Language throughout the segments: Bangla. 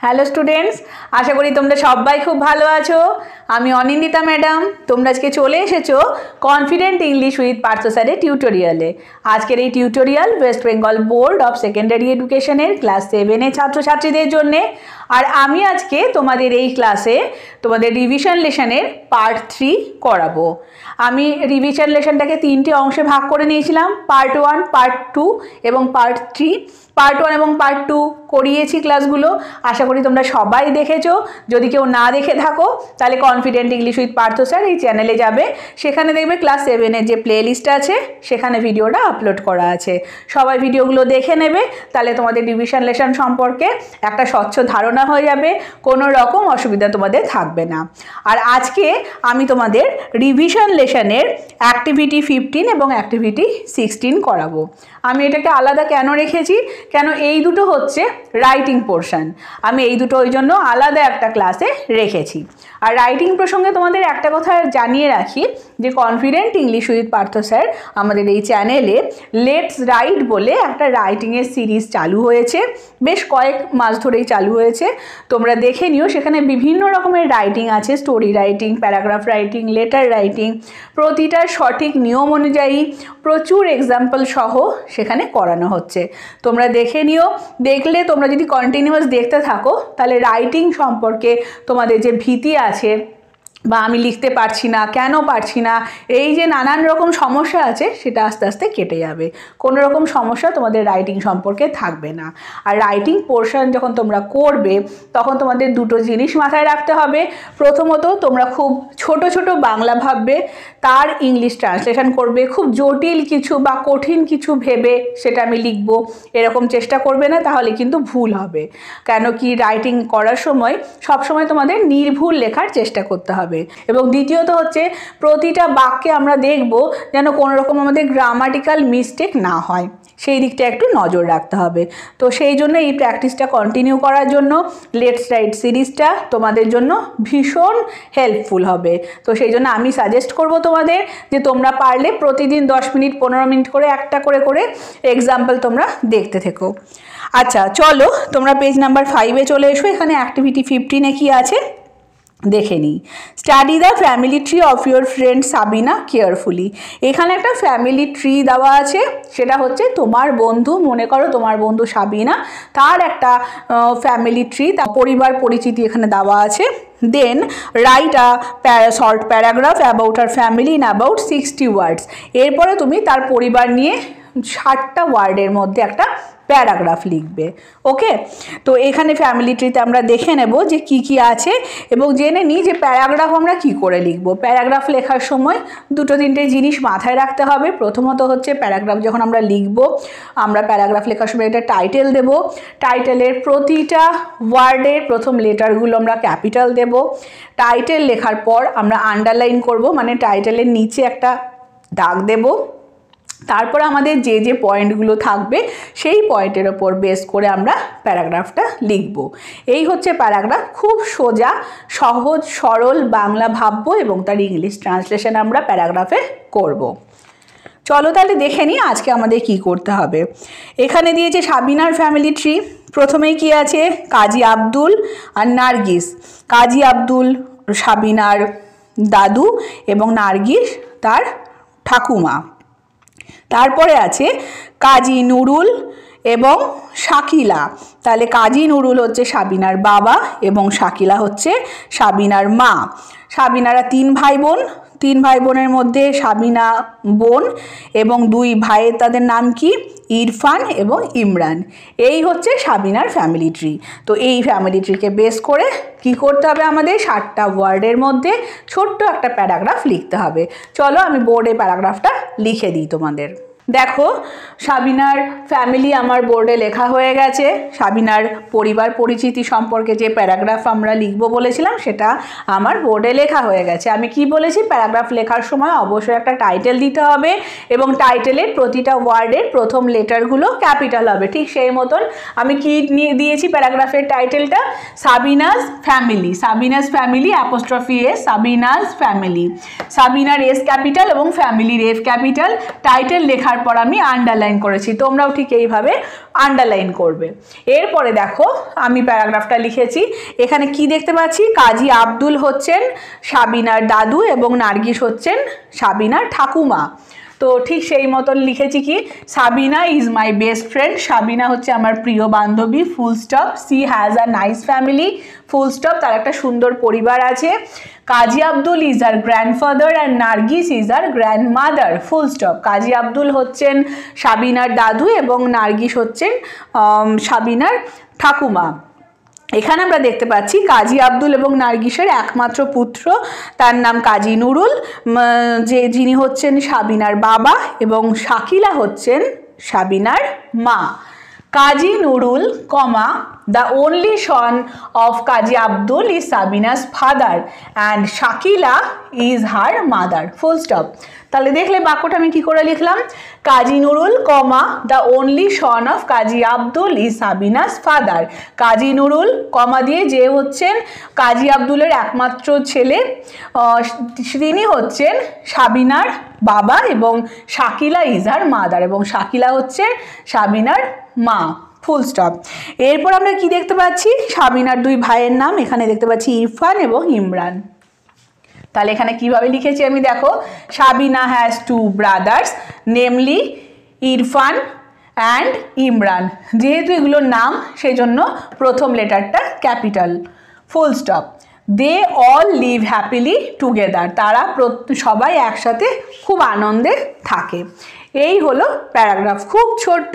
হ্যালো স্টুডেন্টস, আশা করি তোমরা সবাই খুব ভালো আছো। আমি অনিন্দিতা ম্যাডাম। তোমরা আজকে চলে এসেছো কনফিডেন্ট ইংলিশ উইথ পার্থ স্যারের টিউটোরিয়ালে। আজকের এই tutorial West Bengal board of secondary এডুকেশনের ক্লাস 7-এর ছাত্রছাত্রীদের জন্যে। আর আমি আজকে তোমাদের এই ক্লাসে তোমাদের রিভিশন লেসনের পার্ট 3 করাবো। আমি রিভিশন লেসনটাকে 3টে অংশে ভাগ করে নিয়েছিলাম, পার্ট 1, পার্ট 2 এবং পার্ট 3। পার্ট 1 এবং পার্ট 2 করিয়েছি ক্লাসগুলো, আশা করি তোমরা সবাই দেখেছো। যদি কেউ না দেখে থাকো তাহলে confident English with Partha sir এই চ্যানেলে যাবে, সেখানে দেখবে ক্লাস 7-এর যে প্লে লিস্ট আছে সেখানে ভিডিওটা আপলোড করা আছে। সবাই ভিডিওগুলো দেখে নেবে, তাহলে তোমাদের রিভিশন লেসন সম্পর্কে একটা স্বচ্ছ ধারণা হয়ে যাবে, কোনো রকম অসুবিধা তোমাদের থাকবে না। আর আজকে আমি তোমাদের রিভিশন লেসনের অ্যাক্টিভিটি 15 এবং অ্যাক্টিভিটি 16 করাবো। আমি এটাকে আলাদা কেন রেখেছি, কেন এই দুটো হচ্ছে রাইটিং পোর্শন, আমি এই দুটো ওই জন্য আলাদা একটা ক্লাসে রেখেছি। আর রাইটিং প্রসঙ্গে তোমাদের একটা কথা জানিয়ে রাখি যে confident English with Partha sir আমাদের এই চ্যানেলে লেটস রাইট বলে একটা রাইটিংয়ের সিরিজ চালু হয়েছে, বেশ কয়েক মাস ধরেই চালু হয়েছে। তোমরা দেখে নিও, সেখানে বিভিন্ন রকমের রাইটিং আছে, story writing, paragraph writing, letter writing, প্রতিটার সঠিক নিয়ম অনুযায়ী প্রচুর এক্সাম্পল সহ সেখানে করানো হচ্ছে। তোমরা দেখে নিও, দেখলে তোমরা যদি কন্টিনিউয়াস দেখতে থাকো তাহলে রাইটিং সম্পর্কে তোমাদের যে ভীতি আছে বা আমি লিখতে পারছি না, কেন পারছি না, এই যে নানান রকম সমস্যা আছে সেটা আস্তে আস্তে কেটে যাবে। কোনো রকম সমস্যা তোমাদের রাইটিং সম্পর্কে থাকবে না। আর রাইটিং পোর্শন যখন তোমরা করবে তখন তোমাদের দুটো জিনিস মাথায় রাখতে হবে। প্রথমত, তোমরা খুব ছোট ছোট বাংলা ভাববে, তার ইংলিশ ট্রান্সলেশন করবে। খুব জটিল কিছু বা কঠিন কিছু ভেবে সেটা আমি লিখব এরকম চেষ্টা করবে না, তাহলে কিন্তু ভুল হবে। কেন কি, রাইটিং করার সময় সবসময় তোমাদের নির্ভুল লেখার চেষ্টা করতে হবে। এবং দ্বিতীয়ত হচ্ছে, প্রতিটা বাক্যে আমরা দেখব যেন কোনো রকম আমাদের গ্রামাটিক্যাল মিস্টেক না হয়, সেই দিকটা একটু নজর রাখতে হবে। তো সেই জন্য এই প্র্যাকটিসটা কন্টিনিউ করার জন্য লেটস রাইট সিরিজটা তোমাদের জন্য ভীষণ হেল্পফুল হবে। তো সেই জন্য আমি সাজেস্ট করব তোমাদের যে তোমরা পারলে প্রতিদিন 10 মিনিট 15 মিনিট করে একটা করে এক্সাম্পল তোমরা দেখতে থেকো। আচ্ছা চলো, তোমরা পেজ নাম্বার 5-এ চলে এসো। এখানে অ্যাক্টিভিটি 15-এ কি আছে দেখে নিই। Study the family tree of your friend Sabina carefully. এখানে একটা ফ্যামিলি ট্রি দেওয়া আছে, সেটা হচ্ছে তোমার বন্ধু, মনে করো তোমার বন্ধু সাবিনা, তার একটা ফ্যামিলি ট্রি, তার পরিবার পরিচিতি এখানে দেওয়া আছে। Then write a short paragraph about our family in about 60 words. এরপরে তুমি তার পরিবার নিয়ে 60টা ওয়ার্ডের মধ্যে একটা প্যারাগ্রাফ লিখবে। ওকে, তো এখানে ফ্যামিলি ট্রিতে আমরা দেখে নেব যে কি কি আছে এবং জেনে নিই যে প্যারাগ্রাফ আমরা কি করে লিখব। প্যারাগ্রাফ লেখার সময় 2-3টে জিনিস মাথায় রাখতে হবে। প্রথমত হচ্ছে, প্যারাগ্রাফ যখন আমরা লিখব, আমরা প্যারাগ্রাফ লেখার সময় একটা টাইটেল দেব। টাইটেলের প্রতিটা ওয়ার্ডের প্রথম লেটারগুলো আমরা ক্যাপিটাল দেব। টাইটেল লেখার পর আমরা আন্ডারলাইন করব, মানে টাইটেলের নিচে একটা দাগ দেব। তারপর আমাদের যে যে পয়েন্টগুলো থাকবে সেই পয়েন্টের ওপর বেস করে আমরা প্যারাগ্রাফটা লিখব। এই হচ্ছে প্যারাগ্রাফ। খুব সোজা, সহজ সরল বাংলা ভাববো এবং তার ইংলিশ ট্রান্সলেশন আমরা প্যারাগ্রাফে করব। চলো তাহলে দেখে নিই আজকে আমাদের কি করতে হবে। এখানে দিয়েছে সাবিনার ফ্যামিলি ট্রি। প্রথমেই কি আছে, কাজী আব্দুল আর নার্গিস। কাজী আব্দুল সাবিনার দাদু এবং নার্গিস তার ঠাকুমা। তারপরে আছে কাজী নুরুল এবং শাকিলা। তাহলে কাজী নুরুল হচ্ছে সাবিনার বাবা এবং শাকিলা হচ্ছে সাবিনার মা। সাবিনারা 3 ভাই বোন। 3 ভাই বোনের মধ্যে সাবিনা বোন এবং 2 ভাইয়ের তাদের নাম কি, ইরফান এবং ইমরান। এই হচ্ছে সাবিনার ফ্যামিলি ট্রি। তো এই ফ্যামিলি ট্রিকে বেস করে কি করতে হবে, আমাদের 60টা ওয়ার্ডের মধ্যে ছোট্ট একটা প্যারাগ্রাফ লিখতে হবে। চলো আমি বোর্ডে প্যারাগ্রাফটা লিখে দিই তোমাদের। দেখো, সাবিনার ফ্যামিলি আমার বোর্ডে লেখা হয়ে গেছে। সাবিনার পরিবার পরিচিতি সম্পর্কে যে প্যারাগ্রাফ আমরা লিখব বলেছিলাম সেটা আমার বোর্ডে লেখা হয়ে গেছে। আমি কি বলেছি, প্যারাগ্রাফ লেখার সময় অবশ্যই একটা টাইটেল দিতে হবে এবং টাইটেলের প্রতিটা ওয়ার্ডের প্রথম লেটারগুলো ক্যাপিটাল হবে। ঠিক সেই মতন আমি কি দিয়েছি প্যারাগ্রাফের টাইটেলটা, Sabina's family. Sabina's family apostrophe S, Sabina's family. সাবিনার এস ক্যাপিটাল এবং ফ্যামিলির এফ ক্যাপিটাল। টাইটেল লেখার তারপর আমি আন্ডারলাইন করেছি, তোমরাও ঠিক এইভাবে আন্ডারলাইন করবে। এরপরে দেখো আমি প্যারাগ্রাফটা লিখেছি, এখানে কি দেখতে পাচ্ছি, কাজী আব্দুল হচ্ছেন সাবিনার দাদু এবং নার্গিস হচ্ছেন সাবিনার ঠাকুমা। তো ঠিক সেই মতন লিখেছি কি, Sabina is my best friend, Sabina হচ্ছে আমার প্রিয় বান্ধবী, full stop, she has a nice family, full stop, তার একটা সুন্দর পরিবার আছে। Kazi Abdul is our grandfather and Nargis is our grandmother, full stop. Kazi Abdul হচ্ছেন সাবিনার দাদু এবং নার্গিস হচ্ছেন সাবিনার ঠাকুমা। এখানে আমরা দেখতে পাচ্ছি কাজী আব্দুল এবং নার্গিসের একমাত্র পুত্র, তার নাম কাজী নুরুল, যিনি হচ্ছেন সাবিনার বাবা, এবং শাকিলা হচ্ছেন সাবিনার মা। কাজী নুরুল, কমা, the only son of Kaji Abdul is Sabina's father and Shakila is her mother, full stop। তাহলে দেখলে বাক্যটা আমি কি করে লিখলাম, কাজী নুরুল, কমা, the only son of Kaji Abdul is Sabina's father, কাজী নুরুল, কমা দিয়ে যে হচ্ছেন কাজী আব্দুলের একমাত্র ছেলে, তিনি হচ্ছেন সাবিনার বাবা, এবং শাকিলা ইজ হার মাদার, এবং শাকিলা হচ্ছে সাবিনার মা, ফুল স্টপ। এরপর আমরা কি দেখতে পাচ্ছি, সাবিনার দুই ভাইয়ের নাম, এখানে দেখতে পাচ্ছি ইরফান এবং ইমরান। তাহলে এখানে কিভাবে লিখেছি আমি দেখো, Sabina has two brothers namely Irfan and Imran, যেহেতু এগুলোর নাম সেই জন্য প্রথম লেটারটা capital, full stop. They all live happily together, তারা সবাই একসাথে খুব আনন্দে থাকে। এই হলো প্যারাগ্রাফ, খুব ছোট্ট,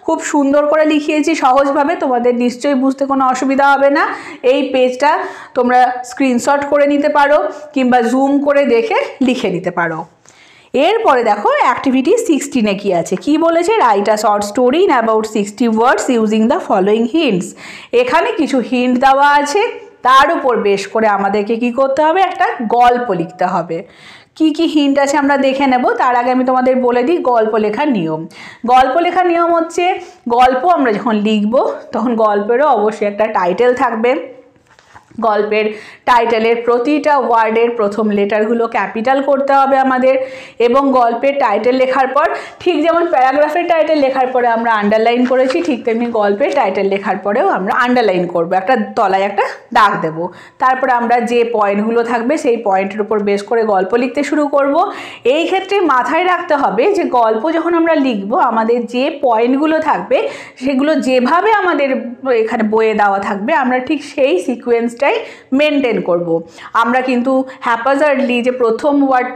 খুব সুন্দর করে লিখিয়েছি সহজভাবে, তোমাদের নিশ্চয়ই বুঝতে কোনো অসুবিধা হবে না। এই পেজটা তোমরা স্ক্রিনশট করে নিতে পারো কিংবা জুম করে দেখে লিখে নিতে পারো। এরপরে দেখো অ্যাক্টিভিটি 16-এ কি আছে, কি বলেছে, right a short story in about 60 words using the following hints. এখানে কিছু হিন্ট দেওয়া আছে, তার উপর বেশ করে আমাদেরকে কি করতে হবে, একটা গল্প লিখতে হবে। কি কি হিন্ট আছে আমরা দেখে নেব, তার আগে আমি তোমাদের বলে দিই গল্প লেখার নিয়ম। গল্প লেখার নিয়ম হচ্ছে, গল্প আমরা যখন লিখব তখন গল্পেরও অবশ্যই একটা টাইটেল থাকবে। গল্পের টাইটেলের প্রতিটা ওয়ার্ডের প্রথম লেটারগুলো ক্যাপিটাল করতে হবে আমাদের, এবং গল্পের টাইটেল লেখার পর, ঠিক যেমন প্যারাগ্রাফের টাইটেল লেখার পরে আমরা আন্ডারলাইন করেছি, ঠিক তেমনি গল্পের টাইটেল লেখার পরেও আমরা আন্ডারলাইন করব, একটা তলায় একটা দাগ দেব। তারপরে আমরা যে পয়েন্টগুলো থাকবে সেই পয়েন্টের উপর বেস করে গল্প লিখতে শুরু করব। এই ক্ষেত্রে মাথায় রাখতে হবে যে গল্প যখন আমরা লিখব, আমাদের যে পয়েন্টগুলো থাকবে সেগুলো যেভাবে আমাদের এখানে বইয়ে দেওয়া থাকবে আমরা ঠিক সেই সিকোয়েন্সটাই মেনটেন করব। আমরা কিন্তু হ্যাপাজার্ডলি যে প্রথম ওয়ার্ড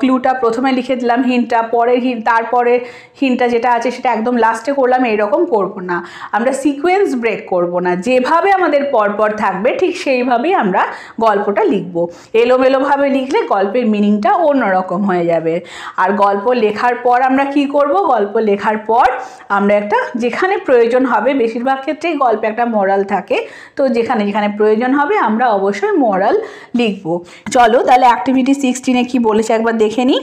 ক্লুটা প্রথমে লিখে দিলাম, হিন্টটা পরের তারপরে হিন্টটা যেটা আছে সেটা একদম লাস্টে করলাম, এইরকম করব না। আমরা সিকোয়েন্স ব্রেক করব না, যেভাবে আমাদের পরপর থাকবে ঠিক সেইভাবেই আমরা গল্পটা লিখব। এলোমেলোভাবে লিখলে গল্পের মিনিংটা অন্যরকম হয়ে যাবে। আর গল্প লেখার পর আমরা কি করব, গল্প লেখার পর আমরা একটা, যেখানে প্রয়োজন হবে, বেশিরভাগ ক্ষেত্রেই গল্পে একটা মোরাল থাকে, তো যেখানে যেখানে প্রয়োজন হবে আমরা অবশ্যই মোরাল লিখব। চলো তাহলে অ্যাক্টিভিটি 16-এ কি বলেছে একবার দেখে নিই।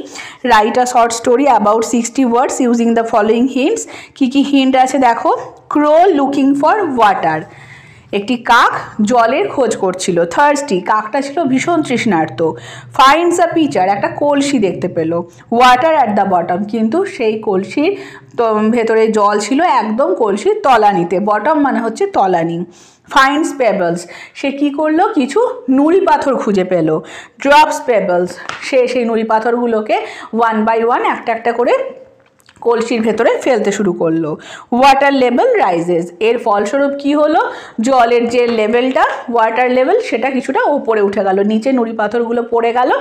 Right a short story about 60 words using the following hints. কি কি হিন্ট আছে দেখো, ক্রো লুকিং ফর ওয়াটার, একটি কাক জলের খোঁজ করছিল, থার্স্টি, কাকটা ছিল ভীষণ তৃষ্ণার্ত। ফাইন্ডস আ পিচার, একটা কলসি দেখতে পেল, ওয়াটার অ্যাট দ্য বটম, কিন্তু সেই কলসির ভেতরে জল ছিল একদম কলসির তলানিতে, বটম মানে হচ্ছে তলানি। ফাইন্ডস পেবলস, সে কী করলো, কিছু নুড়ি পাথর খুঁজে পেল। ড্রপস পেবলস, সে সেই নুড়ি পাথরগুলোকে ওয়ান বাই ওয়ান একটা একটা করে কলসির ভেতরে ফেলতে শুরু করলো। ওয়াটার লেভেল রাইজেস, এর ফলস্বরূপ কি হলো, জলের যে লেভেলটা, ওয়াটার লেভেল, সেটা কিছুটা ওপরে উঠে গেল, নিচে নুড়ি পাথরগুলো পড়ে গেল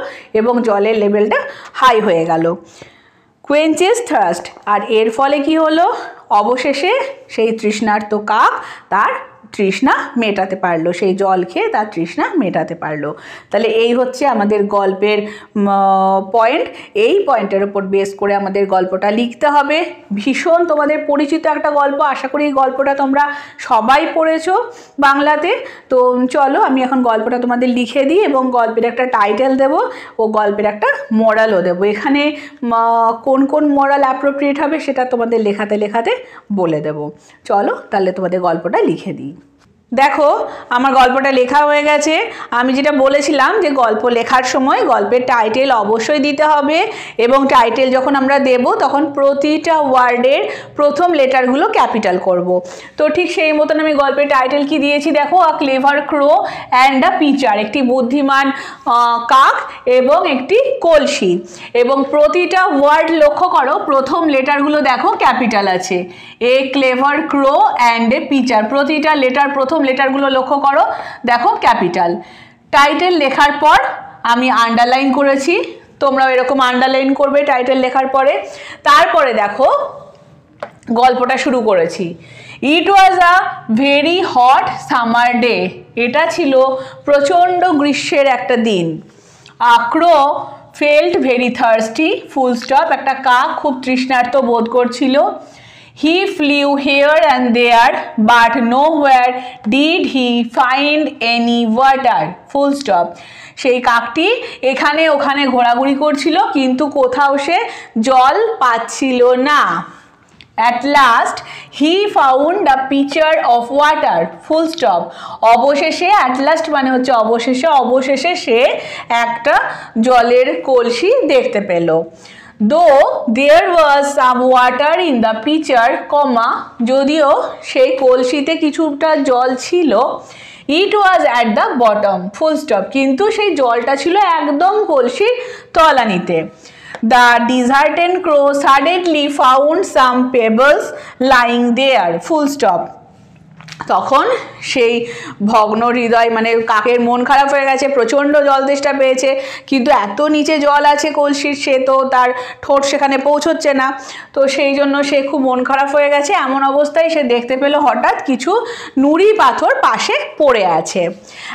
এবং জলের লেভেলটা হাই হয়ে গেল। কোয়েঞ্চেস থার্স্ট, আর এর ফলে কি হলো, অবশেষে সেই তৃষ্ণার্ত কাক তার তৃষ্ণা মেটাতে পারলো, সেই জল খেয়ে তার তৃষ্ণা মেটাতে পারলো। তাহলে এই হচ্ছে আমাদের গল্পের পয়েন্ট। এই পয়েন্টের উপর বেস করে আমাদের গল্পটা লিখতে হবে। ভীষণ তোমাদের পরিচিত একটা গল্প, আশা করি এই গল্পটা তোমরা সবাই পড়েছো বাংলাতে। তো চলো আমি এখন গল্পটা তোমাদের লিখে দিই এবং গল্পের একটা টাইটেল দেব ও গল্পের একটা মোরালও দেবো। এখানে কোন কোন মোরাল অ্যাপ্রোপ্রিয়েট হবে সেটা তোমাদের লেখাতে লেখাতে বলে দেব। চলো তাহলে তোমাদের গল্পটা লিখে দিই। দেখো আমার গল্পটা লেখা হয়ে গেছে। আমি যেটা বলেছিলাম যে গল্প লেখার সময় গল্পের টাইটেল অবশ্যই দিতে হবে, এবং টাইটেল যখন আমরা দেব তখন প্রতিটা ওয়ার্ডের প্রথম লেটারগুলো ক্যাপিটাল করব। তো ঠিক সেই মতন আমি গল্পের টাইটেল কি দিয়েছি দেখো, a clever crow and a pitcher, একটি বুদ্ধিমান কাক এবং একটি কলসি, এবং প্রতিটা ওয়ার্ড লক্ষ্য করো প্রথম লেটারগুলো দেখো ক্যাপিটাল আছে। A clever crow and a pitcher, প্রতিটা লেটার প্রথম লেটারগুলো লক্ষ্য করো দেখো ক্যাপিটাল। টাইটেল লেখার পর আমি আন্ডারলাইন করেছি, তোমরাও এরকম আন্ডারলাইন করবে টাইটেল লেখার পরে। তারপরে দেখো গল্পটা শুরু করেছি। It was a very hot summer day, এটা ছিল প্রচণ্ড গ্রীষ্মের একটা দিন। A crow felt very thirsty, full stop, একটা কাক খুব তৃষ্ণার্ত বোধ করছিল। He flew here and there, but nowhere did he find any water. Full stop. সেই কাকটি এখানে ওখানে ঘোরাঘুরি করছিল, কিন্তু কোথাও সে জল পাচ্ছিল না। At last he found a pitcher of water. Full stop. অবশেষে, at last মানে হচ্ছে অবশেষে, অবশেষে সে একটা জলের কলসি দেখতে পেল। Though there was some water in the pitcher, যদিও সেই কলসিতে কিছুটা জল ছিল, it was at the bottom, full stop, কিন্তু সেই জলটা ছিল একদম কলসির তলানিতে। The disheartened crow suddenly found some pebbles lying there, full stop. তখন সেই ভগ্ন হৃদয় মানে কাকের মন খারাপ হয়ে গেছে, প্রচণ্ড জল তেষ্টা পেয়েছে, কিন্তু এত নিচে জল আছে কলসির, সে তো তার ঠোঁট সেখানে পৌঁছচ্ছে না, তো সেই জন্য সে খুব মন খারাপ হয়ে গেছে। এমন অবস্থায় সে দেখতে পেল হঠাৎ কিছু নুড়ি পাথর পাশে পড়ে আছে।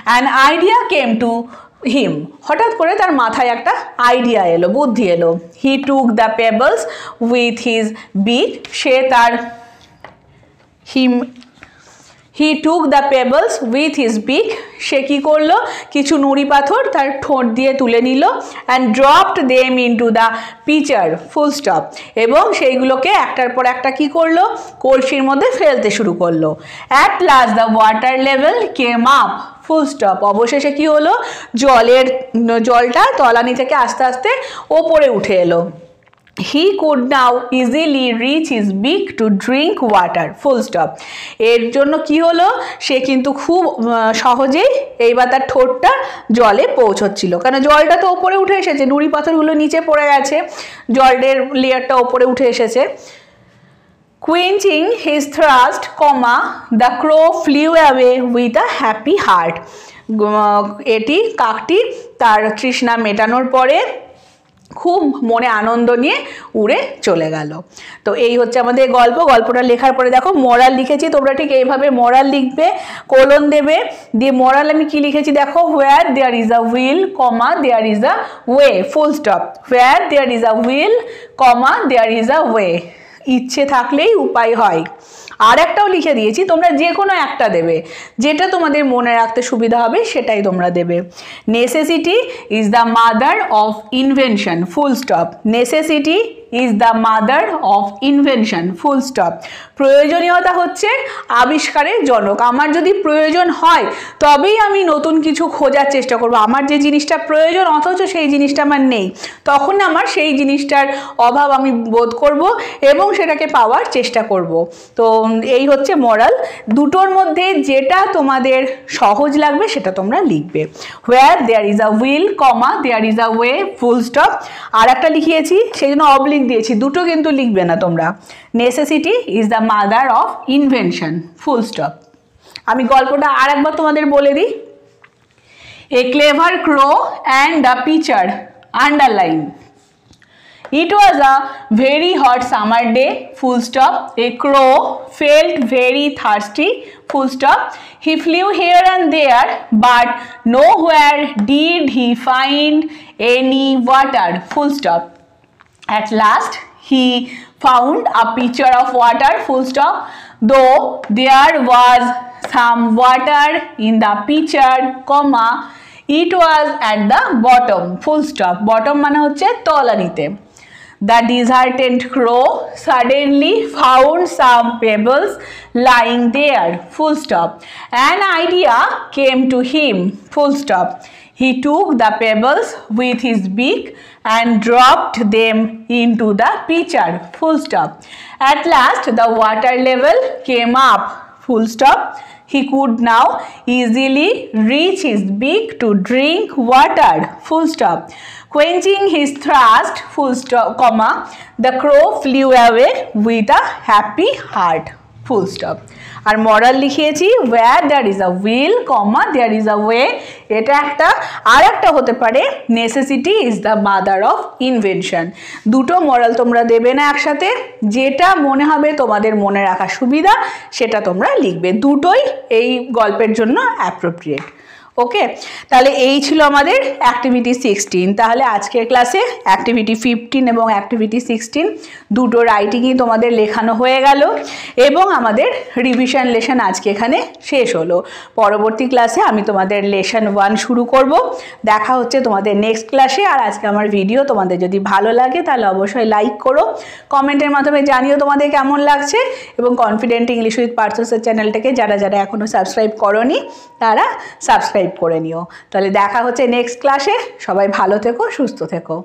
An idea came to him, হঠাৎ করে তার মাথায় একটা আইডিয়া এলো, বুদ্ধি এলো। He took the pebbles with his beak, সে তার He took the pebbles with his beak, সে কি করলো কিছু নুড়ি পাথর তার ঠোঁট দিয়ে তুলে নিল, and dropped them into the pitcher, full stop, এবং সেইগুলোকে একটার পর একটা কি করলো কলসির মধ্যে ফেলতে শুরু করলো। At last the water level came up, full stop, অবশেষে কি হলো জলটা তলানি থেকে আস্তে আস্তে ওপরে উঠে এলো। He could now easily reach his beak to drink water, full stop, এর জন্য কি হলো সে কিন্তু খুব সহজেই এইবার তার ঠোঁটটা জলে পৌঁছচ্ছিল, কারণ জলটা তো ওপরে উঠে এসেছে, নুড়ি পাথরগুলো নিচে পড়ে গেছে, জলের লেয়ারটা ওপরে উঠে এসেছে। Quenching his thirst, the crow flew away with a happy heart. এটি কাকটি তার তৃষ্ণা মেটানোর পরে খুব মনে আনন্দ নিয়ে উড়ে চলে গেল। তো এই হচ্ছে আমাদের গল্পটা লেখার পরে দেখো মোরাল লিখেছি, তোমরা ঠিক এইভাবে মোরাল লিখবে, কোলন দেবে, দিয়ে মোরাল আমি কি লিখেছি দেখো, where there is a will, there is a way, full stop, where there is a will, there is a way, ইচ্ছে থাকলেই উপায় হয়। আর একটাও লিখে দিয়েছি, তোমরা যে কোনো একটা দেবে, যেটা তোমাদের মনে রাখতে সুবিধা হবে সেটাই তোমরা দেবে। Necessity is the mother of invention, full stop, necessity is the mother of invention, full stop, প্রয়োজনীয়তা হচ্ছে আবিষ্কারের জনক। আমার যদি প্রয়োজন হয় তবেই আমি নতুন কিছু খোঁজার চেষ্টা করব, আমার যে জিনিসটা প্রয়োজন অথচ সেই জিনিসটা আমার নেই, তখন আমার সেই জিনিসটার অভাব আমি বোধ করব এবং সেটাকে পাওয়ার চেষ্টা করব। তো এই হচ্ছে মোরাল। দুটোর মধ্যে যেটা তোমাদের সহজ লাগবে সেটা তোমরা লিখবে। Where there is a will, there is a way, full stop. আর একটা লিখিয়েছি সেই জন্য অবলিক দিয়েছি, দুটো কিন্তু লিখবে না তোমরা। Necessity is the mother of invention, full stop. আমি গল্পটা আর একবার তোমাদের বলে দিই। A clever crow and the pitcher, underline. It was a very hot summer day, full stop. A crow felt very thirsty, full stop. He flew here and there, but nowhere did he find any water, full stop. At last, he found a pitcher of water, full stop. Though there was some water in the pitcher, it was at the bottom, full stop. Bottom মানে হচ্ছে তলানিতে। The disheartened crow suddenly found some pebbles lying there, full stop. An idea came to him, full stop. He took the pebbles with his beak and dropped them into the pitcher, full stop. At last the water level came up, full stop. He could now easily reach his beak to drink water, full stop. Quenching his thirst, full stop, comma, the crow flew away with a happy heart, full stop. R moral লিখিয়েছি where there is a will, comma, there is a way. এটা একটা আর একটা হতে পারে necessity is the mother of invention. দুটো মরাল তোমরা দেবে না একসাথে, যেটা মনে হবে তোমাদের মনে রাখা সুবিধা সেটা তোমরা লিখবে, দুটোই এই গল্পের জন্য অ্যাপ্রোপ্রিয়েট। ওকে, তাহলে এই ছিল আমাদের অ্যাক্টিভিটি 16। তাহলে আজকের ক্লাসে অ্যাক্টিভিটি 15 এবং অ্যাক্টিভিটি 16 দুটো রাইটিংই তোমাদের লেখানো হয়ে গেল এবং আমাদের রিভিশন লেসন আজকে এখানে শেষ হলো। পরবর্তী ক্লাসে আমি তোমাদের লেসন 1 শুরু করব। দেখা হচ্ছে তোমাদের নেক্সট ক্লাসে। আর আজকে আমার ভিডিও তোমাদের যদি ভালো লাগে তাহলে অবশ্যই লাইক করো, কমেন্টের মাধ্যমে জানিও তোমাদের কেমন লাগছে এবং কনফিডেন্ট ইংলিশ উইথ পার্থসের চ্যানেলটাকে যারা যারা এখনও সাবস্ক্রাইব করোনি তারা সাবস্ক্রাইব করে নিও। তাহলে দেখা হচ্ছে নেক্সট ক্লাসে। সবাই ভালো থেকো, সুস্থ থেকো।